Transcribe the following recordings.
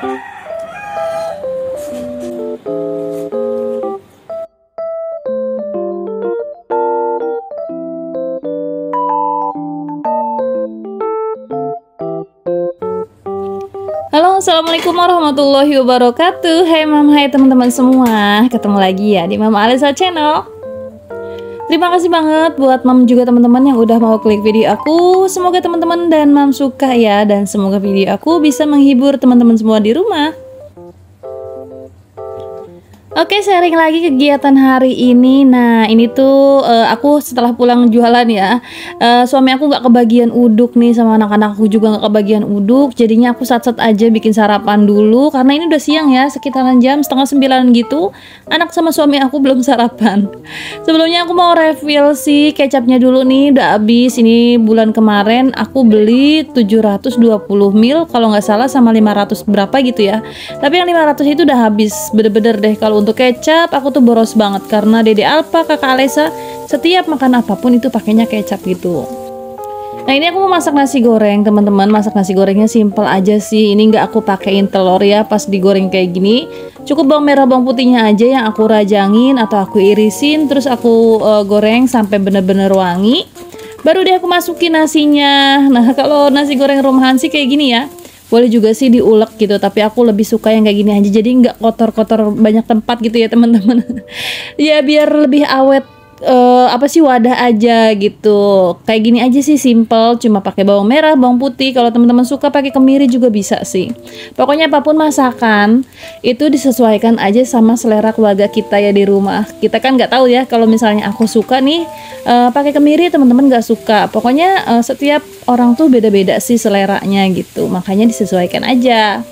Halo, assalamualaikum warahmatullahi wabarakatuh. Hai mam, hai teman-teman semua. Ketemu lagi ya di Mama Alisa Channel. Terima kasih banget buat mam juga teman-teman yang udah mau klik video aku. Semoga teman-teman dan mam suka ya, dan semoga video aku bisa menghibur teman-teman semua di rumah. Oke, sharing lagi kegiatan hari ini. Nah, ini tuh aku setelah pulang jualan ya, suami aku nggak kebagian uduk nih, sama anak-anak aku juga nggak kebagian uduk. Jadinya aku sat-sat aja bikin sarapan dulu, karena ini udah siang ya, sekitaran jam setengah 9 gitu. Anak sama suami aku belum sarapan. Sebelumnya aku mau refill sih kecapnya dulu nih, udah habis. Ini bulan kemarin aku beli 720 ml kalau nggak salah, sama 500 berapa gitu ya. Tapi yang 500 itu udah habis bener-bener deh. Kalau untuk kecap aku tuh boros banget, karena Dede Alpa, kakak Alesa setiap makan apapun itu pakainya kecap gitu. Nah, ini aku mau masak nasi goreng teman-teman. Masak nasi gorengnya simple aja sih. Ini nggak aku pakein telur ya pas digoreng kayak gini. Cukup bawang merah, bawang putihnya aja yang aku rajangin atau aku irisin, terus aku goreng sampai bener-bener wangi. Baru deh aku masukin nasinya. Nah, kalau nasi goreng rumahan sih kayak gini ya, boleh juga sih diulek gitu, tapi aku lebih suka yang kayak gini aja, jadi nggak kotor-kotor banyak tempat gitu ya teman-teman. Ya biar lebih awet, apa sih, wadah aja gitu. Kayak gini aja sih, simple, cuma pakai bawang merah, bawang putih. Kalau teman-teman suka pakai kemiri juga bisa sih. Pokoknya apapun masakan itu disesuaikan aja sama selera keluarga kita ya di rumah. Kita kan nggak tahu ya, kalau misalnya aku suka nih pakai kemiri, teman-teman nggak suka. Pokoknya setiap orang tuh beda-beda sih seleranya gitu, makanya disesuaikan aja.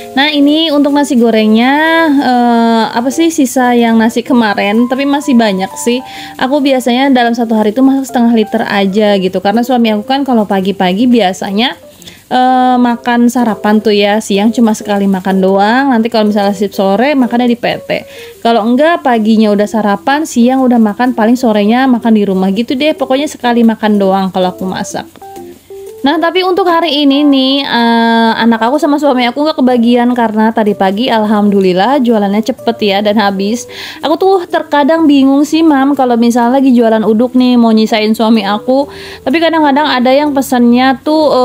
Nah, ini untuk nasi gorengnya apa sih, sisa yang nasi kemarin, tapi masih banyak sih. Aku biasanya dalam satu hari itu masak setengah liter aja gitu, karena suami aku kan kalau pagi-pagi biasanya makan sarapan tuh ya, siang cuma sekali makan doang. Nanti kalau misalnya sip sore makannya di PT. Kalau enggak, paginya udah sarapan, siang udah makan, paling sorenya makan di rumah gitu deh. Pokoknya sekali makan doang kalau aku masak. Nah, tapi untuk hari ini nih, anak aku sama suami aku nggak kebagian, karena tadi pagi alhamdulillah jualannya cepet ya dan habis. Aku tuh terkadang bingung sih mam, kalau misalnya lagi jualan uduk nih mau nyisain suami aku, tapi kadang-kadang ada yang pesannya tuh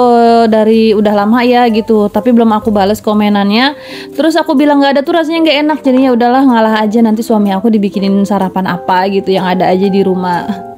dari udah lama ya gitu, tapi belum aku bales komenannya. Terus aku bilang nggak ada tuh, rasanya nggak enak, jadinya udahlah, ngalah aja, nanti suami aku dibikinin sarapan apa gitu yang ada aja di rumah.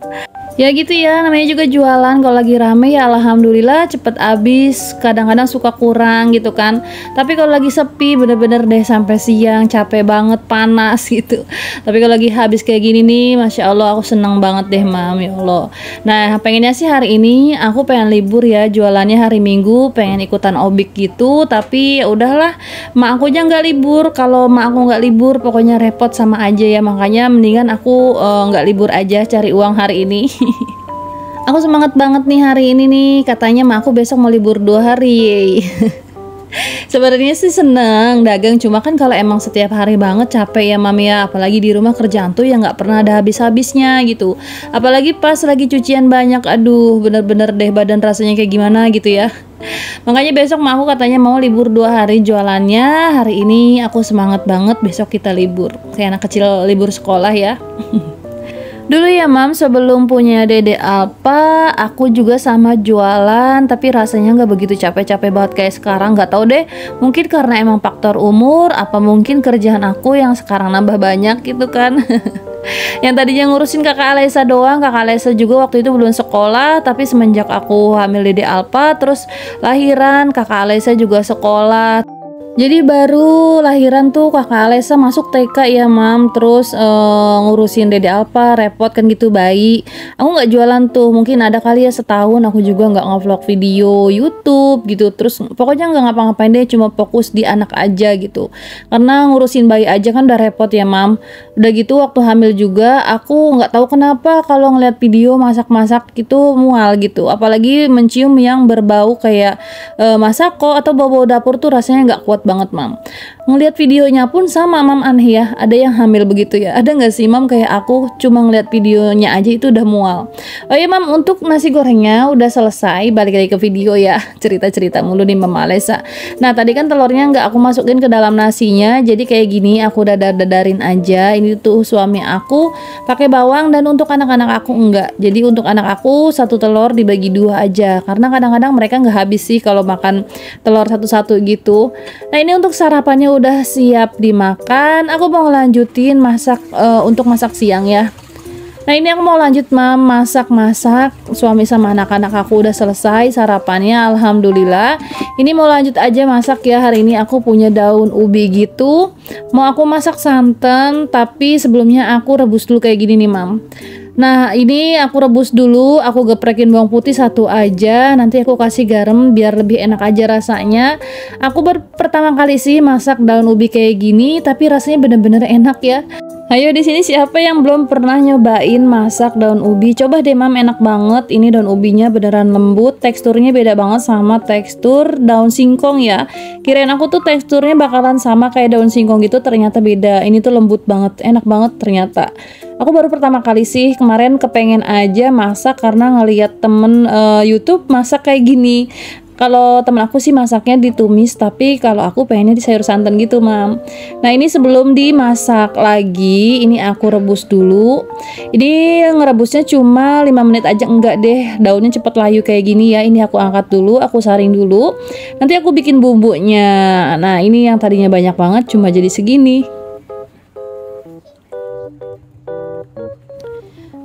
Ya gitu ya, namanya juga jualan. Kalau lagi rame ya alhamdulillah cepet habis, kadang-kadang suka kurang gitu kan. Tapi kalau lagi sepi bener-bener deh sampai siang, capek banget, panas gitu. Tapi kalau lagi habis kayak gini nih, Masya Allah aku seneng banget deh mam, ya Allah. Nah, pengennya sih hari ini aku pengen libur ya, jualannya hari Minggu, pengen ikutan obik gitu. Tapi ya udahlah, mak aku aja nggak libur. Kalau mak aku nggak libur pokoknya repot sama aja ya, makanya mendingan aku nggak libur aja, cari uang hari ini. Aku semangat banget nih hari ini nih, katanya mak aku besok mau libur 2 hari. Sebenarnya sih seneng dagang, cuma kan kalau emang setiap hari banget capek ya mam ya, apalagi di rumah kerjaan tuh ya nggak pernah ada habis-habisnya gitu. Apalagi pas lagi cucian banyak, aduh bener-bener deh badan rasanya kayak gimana gitu ya. Makanya besok mak aku katanya mau libur 2 hari jualannya. Hari ini aku semangat banget, besok kita libur, kayak anak kecil libur sekolah ya. Dulu ya mam, sebelum punya Dede Alpa, aku juga sama jualan, tapi rasanya nggak begitu capek-capek banget kayak sekarang. Nggak tahu deh, mungkin karena emang faktor umur, apa mungkin kerjaan aku yang sekarang nambah banyak gitu kan. Yang tadinya ngurusin kakak Alesa doang, kakak Alesa juga waktu itu belum sekolah, tapi semenjak aku hamil Dede Alpa, terus lahiran, kakak Alesa juga sekolah. Jadi baru lahiran tuh kakak Alesa masuk TK ya mam, terus ngurusin Dede Alpa, repot kan gitu bayi. Aku nggak jualan tuh, mungkin ada kali ya setahun aku juga nggak ngevlog video YouTube gitu. Terus pokoknya nggak ngapa-ngapain deh, cuma fokus di anak aja gitu. Karena ngurusin bayi aja kan udah repot ya mam. Udah gitu waktu hamil juga aku nggak tahu kenapa kalau ngeliat video masak-masak gitu mual gitu. Apalagi mencium yang berbau kayak masako atau bau-bau dapur tuh rasanya nggak kuat banget mam. Ngelihat videonya pun sama mam, aneh ya, ada yang hamil begitu ya. Ada nggak sih mam kayak aku cuma ngeliat videonya aja itu udah mual. Oh ya mam, untuk nasi gorengnya udah selesai, balik lagi ke video ya. Cerita-cerita mulu nih Mama Alesa. Nah tadi kan telurnya nggak aku masukin ke dalam nasinya, jadi kayak gini aku dadar-dadarin aja. Ini tuh suami aku pakai bawang, dan untuk anak-anak aku enggak. Jadi untuk anak aku satu telur dibagi dua aja, karena kadang-kadang mereka nggak habis sih kalau makan telur satu-satu gitu. Nah ini untuk sarapannya udah siap dimakan. Aku mau lanjutin masak untuk masak siang ya. Nah ini aku mau lanjut mam, masak-masak. Suami sama anak-anak aku udah selesai sarapannya, alhamdulillah. Ini mau lanjut aja masak ya. Hari ini aku punya daun ubi gitu, mau aku masak santan, tapi sebelumnya aku rebus dulu kayak gini nih mam. Nah ini aku rebus dulu, aku geprekin bawang putih satu aja, nanti aku kasih garam biar lebih enak aja rasanya. Aku pertama kali sih masak daun ubi kayak gini, tapi rasanya bener-bener enak ya. Ayo di sini siapa yang belum pernah nyobain masak daun ubi? Coba deh mam, enak banget. Ini daun ubinya beneran lembut, teksturnya beda banget sama tekstur daun singkong ya. Kirain aku tuh teksturnya bakalan sama kayak daun singkong gitu, ternyata beda. Ini tuh lembut banget, enak banget ternyata. Aku baru pertama kali sih, kemarin kepengen aja masak karena ngeliat temen YouTube masak kayak gini. Kalau temen aku sih masaknya ditumis, tapi kalau aku pengennya di sayur santan gitu mam. Nah ini sebelum dimasak lagi, ini aku rebus dulu. Ini ngerebusnya cuma 5 menit aja, enggak deh, daunnya cepet layu kayak gini ya. Ini aku angkat dulu, aku saring dulu, nanti aku bikin bumbunya. Nah ini yang tadinya banyak banget cuma jadi segini.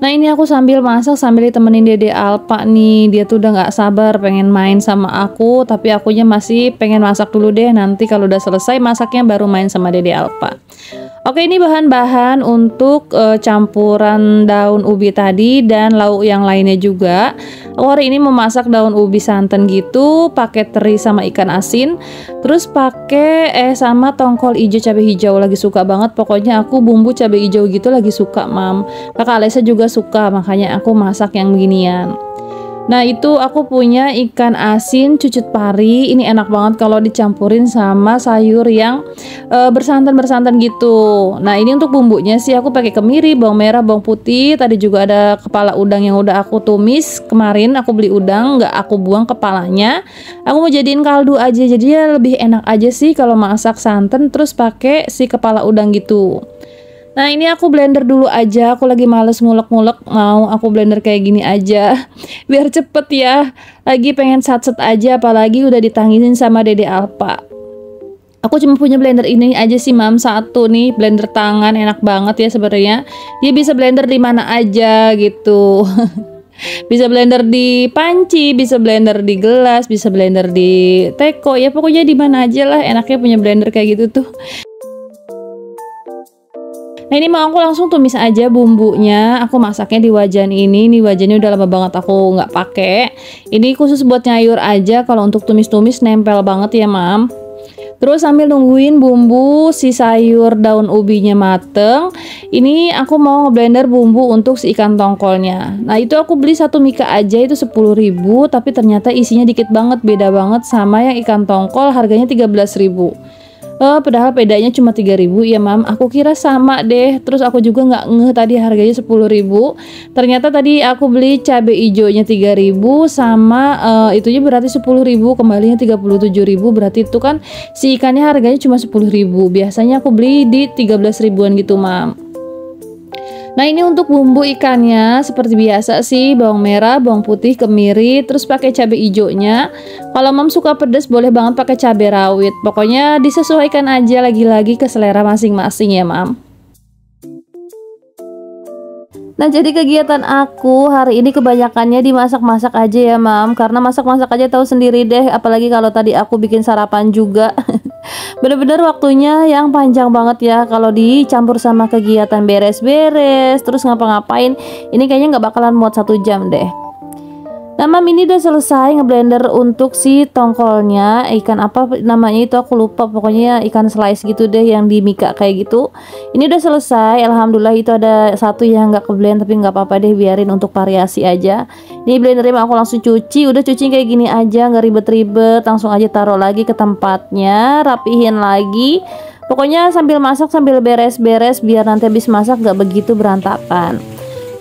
Nah ini aku sambil masak sambil ditemenin Dede Alpa nih. Dia tuh udah nggak sabar pengen main sama aku, tapi akunya masih pengen masak dulu deh. Nanti kalau udah selesai masaknya baru main sama Dede Alpa. Oke, ini bahan-bahan untuk campuran daun ubi tadi dan lauk yang lainnya juga. Aku hari ini memasak daun ubi santan gitu, pakai teri sama ikan asin, terus pakai sama tongkol hijau, cabai hijau. Lagi suka banget, pokoknya aku bumbu cabai hijau gitu lagi suka mam. Kakak Alesa juga suka, makanya aku masak yang beginian. Nah itu aku punya ikan asin cucut pari. Ini enak banget kalau dicampurin sama sayur yang bersantan-bersantan gitu. Nah ini untuk bumbunya sih aku pakai kemiri, bawang merah, bawang putih. Tadi juga ada kepala udang yang udah aku tumis. Kemarin aku beli udang, nggak aku buang kepalanya. Aku mau jadiin kaldu aja, jadi ya lebih enak aja sih kalau masak santan terus pakai si kepala udang gitu. Nah ini aku blender dulu aja, aku lagi males ngulek-ngulek, mau aku blender kayak gini aja biar cepet ya. Lagi pengen satset aja, apalagi udah ditangisin sama Dede Alpa. Aku cuma punya blender ini aja sih mam, satu nih, blender tangan, enak banget ya sebenarnya. Dia bisa blender di mana aja gitu. Bisa blender di panci, bisa blender di gelas, bisa blender di teko, ya pokoknya di mana aja lah, enaknya punya blender kayak gitu tuh. Nah ini mau aku langsung tumis aja bumbunya. Aku masaknya di wajan ini. Ini wajannya udah lama banget aku nggak pakai. Ini khusus buat nyayur aja. Kalau untuk tumis-tumis nempel banget ya mam. Terus sambil nungguin bumbu si sayur daun ubinya mateng, ini aku mau ngeblender bumbu untuk si ikan tongkolnya. Nah itu aku beli satu mika aja itu 10.000, tapi ternyata isinya dikit banget, beda banget sama yang ikan tongkol harganya 13.000. Padahal bedanya cuma 3.000 ya mam. Aku kira sama deh. Terus aku juga nggak ngeh tadi harganya 10.000. Ternyata tadi aku beli cabai hijaunya 3.000 sama itunya berarti 10.000, kembalinya 37.000. Berarti itu kan si ikannya harganya cuma 10.000. Biasanya aku beli di 13 ribuan gitu mam. Nah ini untuk bumbu ikannya seperti biasa sih, bawang merah, bawang putih, kemiri, terus pakai cabai hijaunya. Kalau mam suka pedas boleh banget pakai cabai rawit. Pokoknya disesuaikan aja lagi-lagi ke selera masing-masing ya mam. Nah jadi kegiatan aku hari ini kebanyakannya dimasak-masak aja ya mam, karena masak-masak aja tahu sendiri deh, apalagi kalau tadi aku bikin sarapan juga. Bener-bener waktunya yang panjang banget ya kalau dicampur sama kegiatan beres-beres terus ngapa-ngapain, ini kayaknya nggak bakalan muat 1 jam deh. Nah, Mam, ini udah selesai ngeblender untuk si tongkolnya. Ikan apa namanya itu aku lupa, pokoknya ikan slice gitu deh yang di mika kayak gitu. Ini udah selesai. Alhamdulillah, itu ada satu yang nggak keblend, tapi nggak apa-apa deh, biarin untuk variasi aja. Ini blendernya aku langsung cuci, udah cuci kayak gini aja, nggak ribet-ribet, langsung aja taruh lagi ke tempatnya, rapihin lagi. Pokoknya sambil masak sambil beres-beres biar nanti habis masak nggak begitu berantakan.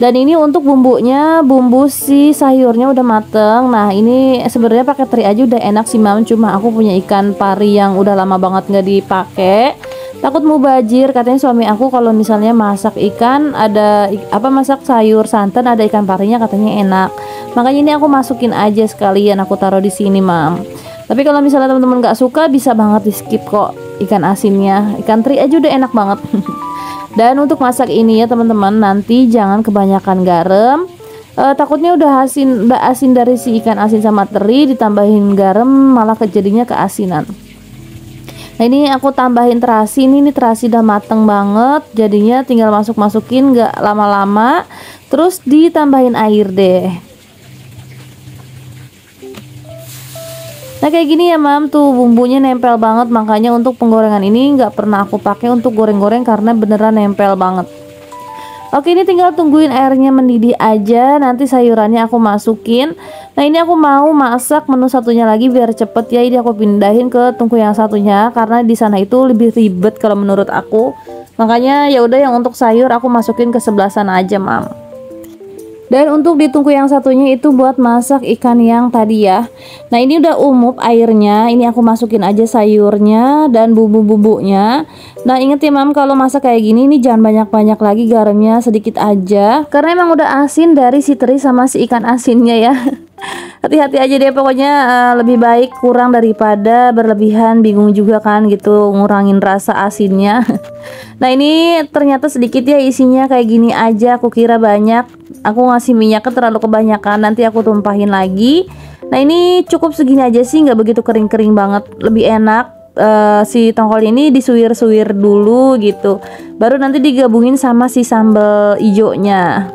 Dan ini untuk bumbunya, bumbu si sayurnya udah mateng. Nah, ini sebenarnya pakai teri aja udah enak sih, Mam. Cuma aku punya ikan pari yang udah lama banget nggak dipakai. Takut mubazir, katanya suami aku kalau misalnya masak ikan ada masak sayur santan ada ikan parinya katanya enak. Makanya ini aku masukin aja sekalian, aku taruh di sini, Mam. Tapi kalau misalnya teman-teman nggak suka bisa banget di skip kok ikan asinnya. Ikan teri aja udah enak banget. Dan untuk masak ini ya teman-teman, nanti jangan kebanyakan garam. Takutnya udah asin dari si ikan asin sama teri, ditambahin garam malah kejadinya keasinan. Nah, ini aku tambahin terasi. Ini terasi udah mateng banget, jadinya tinggal masukin nggak lama-lama. Terus ditambahin air deh. Nah, kayak gini ya, Mam, tuh bumbunya nempel banget. Makanya untuk penggorengan ini nggak pernah aku pakai untuk goreng-goreng karena beneran nempel banget. Oke, ini tinggal tungguin airnya mendidih aja, nanti sayurannya aku masukin. Nah, ini aku mau masak menu satunya lagi biar cepet ya. Ini aku pindahin ke tungku yang satunya karena di sana itu lebih ribet kalau menurut aku. Makanya ya udah, yang untuk sayur aku masukin ke sebelah sana aja, Mam. Dan untuk di tungku yang satunya itu buat masak ikan yang tadi ya. Nah, ini udah umup airnya. Ini aku masukin aja sayurnya dan bumbu-bumbunya. Nah, inget ya, Mam, kalau masak kayak gini ini jangan banyak-banyak lagi, garamnya sedikit aja. Karena emang udah asin dari si teri sama si ikan asinnya ya. Hati-hati aja deh pokoknya, lebih baik kurang daripada berlebihan, bingung juga kan gitu ngurangin rasa asinnya. Nah, ini ternyata sedikit ya isinya, kayak gini aja, aku kira banyak. Aku ngasih minyaknya terlalu kebanyakan, nanti aku tumpahin lagi. Nah, ini cukup segini aja sih, nggak begitu kering-kering banget, lebih enak. Si tongkol ini disuir-suir dulu gitu, baru nanti digabungin sama si sambal ijonya.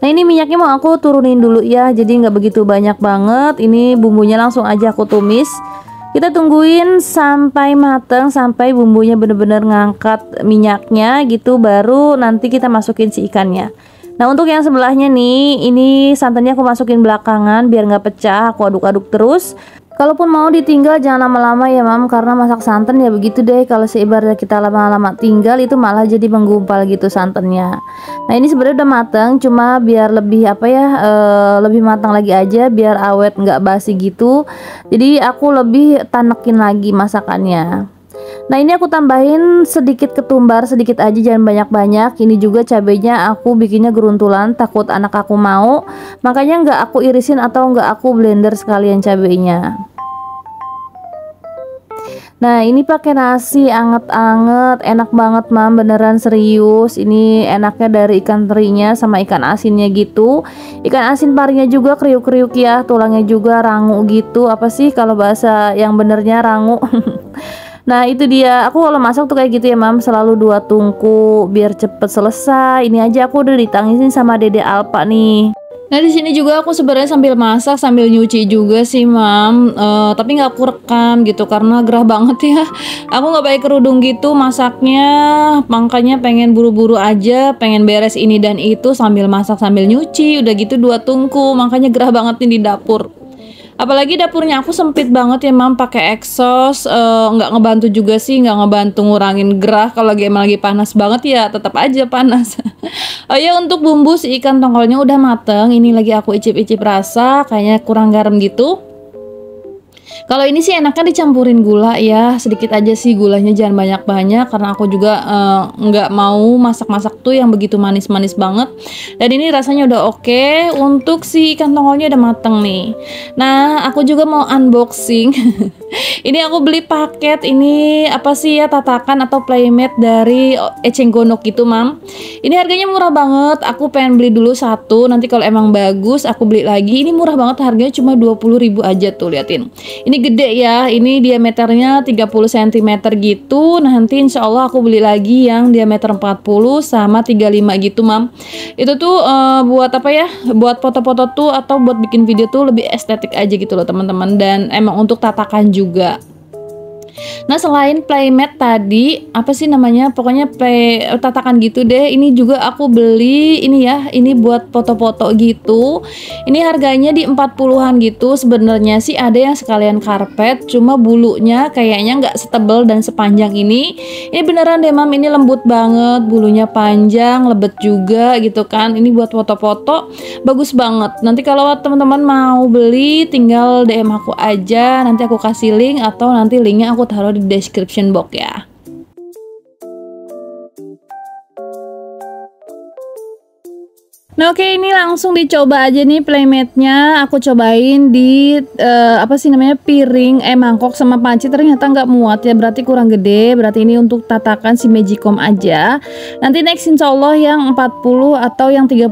Nah, ini minyaknya mau aku turunin dulu ya, jadi nggak begitu banyak banget. Ini bumbunya langsung aja aku tumis. Kita tungguin sampai mateng, sampai bumbunya bener-bener ngangkat minyaknya gitu, baru nanti kita masukin si ikannya. Nah, untuk yang sebelahnya nih, ini santannya aku masukin belakangan biar nggak pecah, aku aduk-aduk terus. Kalaupun mau ditinggal jangan lama-lama ya, Mam, karena masak santan ya begitu deh, kalau seibaratnya kita lama-lama tinggal itu malah jadi menggumpal gitu santannya. Nah, ini sebenarnya udah matang, cuma biar lebih lebih matang lagi aja, biar awet nggak basi gitu. Jadi aku lebih tanekin lagi masakannya. Nah, ini aku tambahin sedikit ketumbar, sedikit aja, jangan banyak-banyak. Ini juga cabenya aku bikinnya geruntulan, takut anak aku mau, makanya nggak aku irisin atau nggak aku blender sekalian cabenya. Nah, ini pakai nasi anget-anget, enak banget, Mam, beneran serius. Ini enaknya dari ikan terinya sama ikan asinnya gitu. Ikan asin parinya juga kriuk-kriuk ya, tulangnya juga rangu gitu. Apa sih kalau bahasa yang benernya, rangu. Nah, itu dia, aku kalau masak tuh kayak gitu ya, Mam, selalu 2 tungku biar cepet selesai. Ini aja aku udah ditangisin sama Dede Alpa nih. Nah, di sini juga aku sebenarnya sambil masak sambil nyuci juga sih, Mam. Tapi nggak aku rekam gitu karena gerah banget ya. Aku nggak pakai kerudung gitu masaknya, makanya pengen buru-buru aja, pengen beres ini dan itu sambil masak sambil nyuci. Udah gitu 2 tungku, makanya gerah banget nih di dapur. Apalagi dapurnya aku sempit banget ya, Mam, pakai exhaust, nggak ngebantu juga sih, nggak ngebantu ngurangin gerah. Kalau emang lagi panas banget ya tetap aja panas. Oh ya, untuk bumbu si ikan tongkolnya udah mateng. Ini lagi aku icip-icip rasa, kayaknya kurang garam gitu. Kalau ini sih enaknya dicampurin gula ya, sedikit aja sih gulanya, jangan banyak-banyak karena aku juga nggak mau masak-masak tuh yang begitu manis-manis banget. Dan ini rasanya udah oke. Untuk si ikan tongkolnya udah mateng nih. Nah, aku juga mau unboxing. Ini aku beli paket ini apa sih ya, tatakan atau playmate dari Eceng Gondok gitu, Mam. Ini harganya murah banget. Aku pengen beli dulu satu, nanti kalau emang bagus aku beli lagi. Ini murah banget, harganya cuma 20.000 aja tuh, liatin. Ini gede ya, ini diameternya 30 cm gitu. Nanti insya Allah aku beli lagi yang diameter 40 sama 35 gitu mam. Itu tuh buat apa ya, buat foto-foto tuh atau buat bikin video tuh lebih estetik aja gitu loh teman-teman, dan emang untuk tatakan juga. Nah selain playmat tadi, apa sih namanya, pokoknya play tatakan gitu deh, ini juga aku beli ini ya, ini buat foto-foto gitu. Ini harganya di 40-an gitu. Sebenarnya sih ada yang sekalian karpet, cuma bulunya kayaknya nggak setebal dan sepanjang ini. Ini beneran deh mam, ini lembut banget, bulunya panjang, lebet juga gitu kan. Ini buat foto-foto bagus banget. Nanti kalau teman-teman mau beli tinggal DM aku aja, nanti aku kasih link atau nanti linknya aku taruh di description box ya. Nah oke, ini langsung dicoba aja nih playmatnya. Aku cobain di apa sih namanya, piring mangkok sama panci, ternyata nggak muat ya, berarti kurang gede. Berarti ini untuk tatakan si Magicom aja. Nanti next insya Allah yang 40 atau yang 35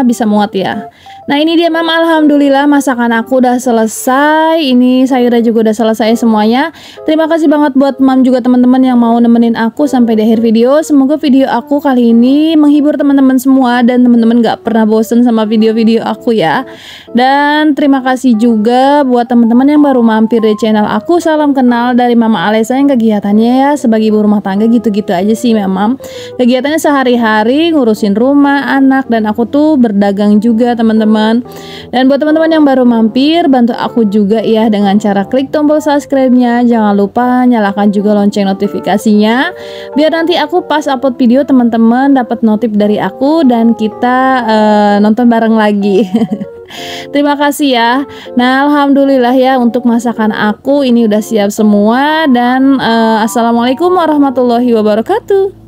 bisa muat ya. Nah ini dia mam, alhamdulillah masakan aku udah selesai. Ini sayurnya juga udah selesai semuanya. Terima kasih banget buat mam juga teman-teman yang mau nemenin aku sampai di akhir video. Semoga video aku kali ini menghibur teman-teman semua dan teman-teman gak pernah bosen sama video-video aku ya. Dan terima kasih juga buat teman-teman yang baru mampir di channel aku. Salam kenal dari Mama Alesa yang kegiatannya ya sebagai ibu rumah tangga gitu-gitu aja sih memang. Kegiatannya sehari-hari ngurusin rumah, anak, dan aku tuh berdagang juga teman-teman. Dan buat teman-teman yang baru mampir, bantu aku juga ya dengan cara klik tombol subscribe-nya. Jangan lupa nyalakan juga lonceng notifikasinya biar nanti aku pas upload video teman-teman dapat notif dari aku dan kita nonton bareng lagi. Terima kasih ya. Nah alhamdulillah ya untuk masakan aku ini udah siap semua. Dan assalamualaikum warahmatullahi wabarakatuh.